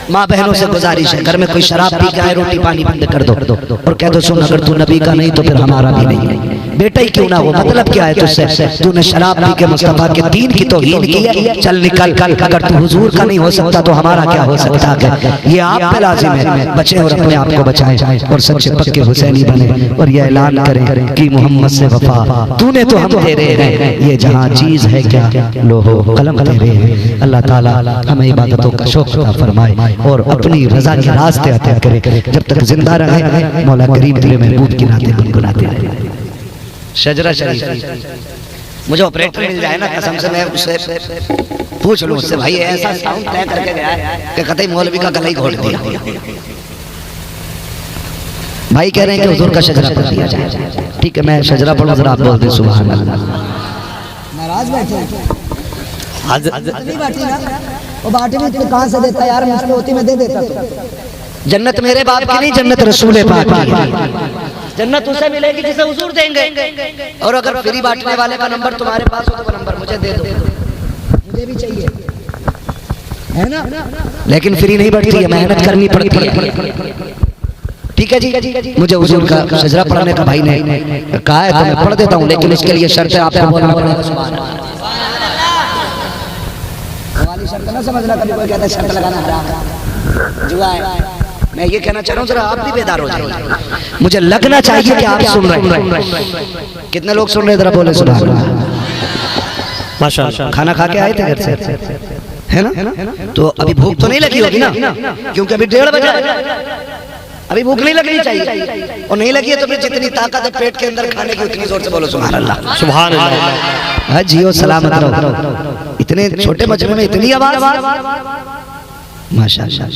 माँ बहनों से गुजारिश है, घर में कोई शराब पी के आए, रोटी पानी बंद कर दो और कह दो सुन, अगर तू नबी का नहीं तो फिर हमारा भी नहीं है। बेटा ही क्यों ना हो, मतलब क्या है तुझसे? तूने शराब पी के मुस्तफा के दीन की तौहीन की है, चल निकल। अगर तू हुजूर का नहीं हो सकता तो हमारा क्या हो सकता है? ये आप पे लाजिम है, बचे और अपने आप को बचाएं और सच्चे पक्के हुसैनी बने और ये ऐलान करें कि मोहम्मद से वफा तूने तो हम तेरे हैं, ये जहाँ चीज है क्या लोहो कलम तेरे हैं। अल्लाह ताला हमें इबादतों का शौक अता फरमाए और अपनी रजा के रास्ते अता करे। जब तक जिंदा रहे मौला करीम तेरे महबूब की नाते गुनगुनाते रहे। शजरा शरीफ मुझे ऑपरेटर मिल जाए ना, कसम से मैं उससे पूछ लूं उससे, भाई ऐसा साउंड तय करके गया है कि कतई मौलवी का गला ही घोट दिया। भाई कह रहे हैं कि हुजूर का शजरा पढ़ दिया जाए, ठीक है मैं शजरा पढ़ूं, जरा आप बोल दें सुभान अल्लाह। नाराज बैठे बाटी ना, वो बाटी भी तू कहां से देता यार, मुझको होती मैं दे देता। तो जन्नत मेरे बाप की नहीं, जन्नत रसूल पाक की। जन्नत उसे मिलेगी जिसे हुजूर देंगे। और अगर फ्री बांटने वाले का नंबर तुम्हारे पास हो तो वो नंबर मुझे दे दो, मुझे भी चाहिए, है ना। लेकिन फ्री नहीं बढ़ती है, मेहनत करनी पड़ती है। ठीक है जी, मुझे हुजूर का शजरा पढ़ने का भाई ने कहा है तो मैं पढ़ देता हूँ, लेकिन उसके लिए शर्त है आपको बोलना पड़ेगा सुभान अल्लाह। वाली शर्त ना समझना, कभी कोई कहता है शर्त लगाना हराम जुआ है। मैं ये कहना चाह रहा हूँ जरा आप भी बेदार हो जाइए, मुझे लगना चाहिए कि आप सुन रहे हैं। कितने लोग सुन रहे हैं जरा बोले सुभान अल्लाह। माशाअल्लाह। खाना खा के आए थे घर से, है ना? तो अभी भूख तो नहीं लगी होगी ना, क्योंकि अभी 1:30 बजे, अभी भूख नहीं लगनी चाहिए। और नहीं लगी है तो फिर जितनी ताकत है पेट के अंदर खाने की उतनी जोर से बोलो सुभान अल्लाह। सुभान अल्लाह। जियो सलामत रहो। इतने छोटे मजमे में इतनी आवाज, माशाअल्लाह,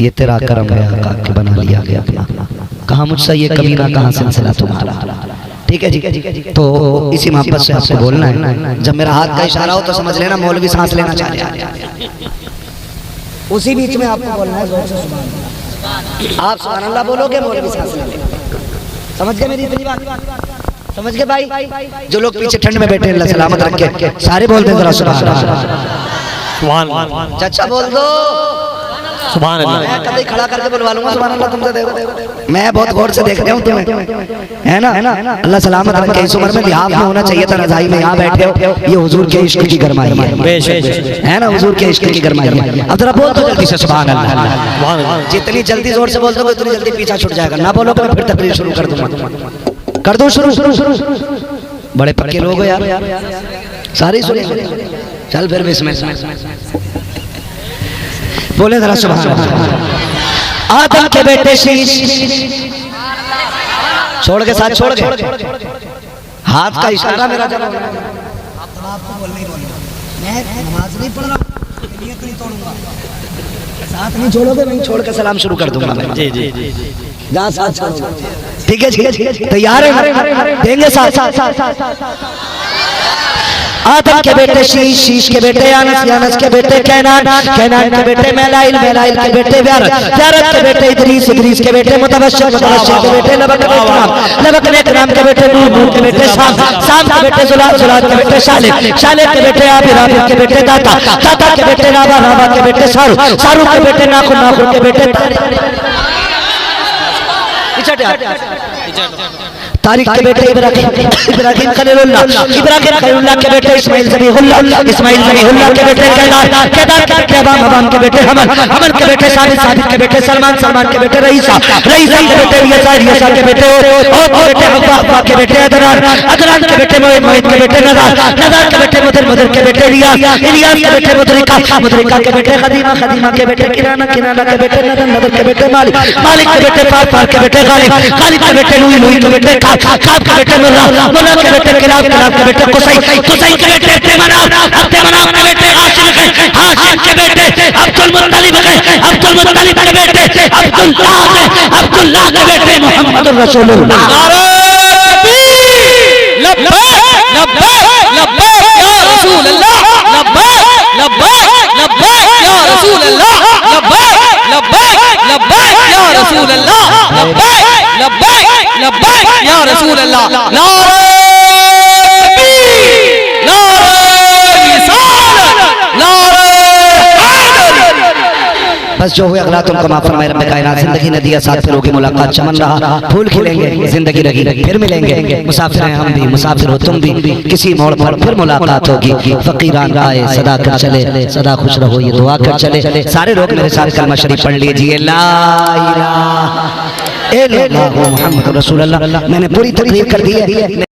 ये तेरा करम है आका के बना लिया गया अपना। कहाँ मुझसे ये कमीना, कहाँ सिलसिला तुम्हारा। ठीक है जी। तो इसी मोहब्बत से आपको बोलना है। जब मेरा हाथ का इशारा हो तो समझ लेना मौलवी सांस लेना चाह रहे हैं। उसी बीच में आपको बोलना है जोर से सुभान अल्लाह। आप सुभान अल्लाह बोलोगे, मौलवी सांस लेंगे। समझ गए मेरी इतनी बात? समझ गए भाई? जो लोग पीछे ठंड में बैठे हैं अल्लाह सलामत रखे, सारे बोल दें जरा सुभान अल्लाह। चाचा बोल दो सुभान अल्लाह। मैं कभी खड़ा करके बुलवा लूंगा सुभान अल्लाह तुमसे। देखो मैं बहुत गौर से देख रहा हूँ तुम्हें, है ना? अल्लाह सलामत रखे। इस उम्र में लिहाज में होना चाहिए था, रजाई में यहाँ बैठे हो। ये हुजूर के इश्क की गरमाई है ना, हुजूर के इश्क की गरमाई है। अब जरा बोल दो जल्दी से सुभान अल्लाह। जितनी जल्दी जोर से बोल दोगे उतनी जल्दी पीछा छूट जाएगा। ना बोलो तो फिर तकरीर शुरू कर दूंगा। कर दो शुरू। बड़े पक्के लोग हो यार, सारे सुने। चल फिर बिस्मिल्लाह बोले जरा सुभान अल्लाह। आदम के बेटे शीश छोड़ के साथ छोड़ के हाथ का इशारा मेरा जब आपको बोलना ही बोलना। मैं नमाज नहीं पढ़ रहा हूं, नियत नहीं तोड़ूंगा। साथ नहीं छोड़ोगे, मैं छोड़ के सलाम शुरू कर दूंगा। जी जहां साथ छोड़ोगे। ठीक है तैयार है? देंगे साथ। आदम के बेटे शीश, शीश के बेटे यानस, यानस के बेटे कैनान, कैनान के बेटे मैलाइल, मैलाइल के बेटे व्यारत, व्यारत के बेटे इदरीस, इदरीस के बेटे मुतबश्शिर, मुतबश्शिर के बेटे लबक नेकराम, लबक नेकराम के बेटे नूह, नूह के बेटे शाम, शाम के बेटे जुलाल, जुलाल के बेटे शालिक, शालिक के बेटे आबिर, आबिर के बेटे दाता, दाता के बेटे राबा, राबा के बेटे सारू, सारू के बेटे नाखुन, नाखुन के बेटे तारिक के बेटे इब्राहिम, इब्राहिम खलीलुल्लाह, इब्राहिम खलीलुल्लाह के बेटे इस्माइल ज़बीहुल्लाह, इस्माइल ज़बीहुल्लाह के बेटे केदार, केदार के बेटे अबाम, अबाम के बेटे हमन, हमन के बेटे साबित, साबित के बेटे सलमान, सलमान के बेटे रईसा, रईसा के बेटे यसा, यसा के बेटे और के बेटे हव्वा, हव्वा के बेटे अदनान, अदनान के बेटे मोहित, मोहित के बेटे नदार, नदार के बेटे मुदर, मुदर के बेटे इलियास, इलियास के बेटे मुदरिका, मुदरिका के बेटे खदीमा, खदीमा के बेटे किराना, किराना के बेटे नदर, नदर के बेटे मालिक, मालिक के बेटे फार, फार के बेटे गालिब, गालिब के बेटे लुई, लुई के बेटे काब के बेटे मुल्ला, मुल्ला के बेटे किलाब, किलाब के बेटे कुसै, कुसै के बेटे तेमनाव, तेमनाव के बेटे हाशिम है, हाशिम के बेटे अब्दुल मुत्तलिब है, अब्दुल मुत्तलिब के बेटे अब्दुल्लाह है, अब्दुल्लाह के बेटे मोहम्मद रसूलुल्लाह। लब्बैक लब्बैक लब्बैक या रसूल अल्लाह, लब्बैक लब्बैक लब्बैक या रसूल अल्लाह, लब्बैक लब्बैक लब्बैक या रसूल अल्लाह, लब्बैक लब्बैक लब्बैक या रसूल अल्लाह। नारे तकबीर, नारे रिसालत, नारे हैदर। बस जो हुए अगला तुमको माफ फरमाए रब्बे कायनात। जिंदगी ने दिया साथ, फिर होगी मुलाकात, चमन रहा फूल खिलेंगे, जिंदगी रही फिर मिलेंगे। मुसाफिर हैं हम भी, मुसाफिर हो तुम भी, किसी मोड़ पर फिर मुलाकात होगी। फकीरान आए सदा कर चले, सदा खुश रहो ये दुआ कर चले। सारे लोग मेरे साथ कलमा शरीफ पढ़ लीजिए, ला इलाहा इल्लल्लाह मुहम्मद रसूलुल्लाह। मैंने पूरी तकरीर कर दी है।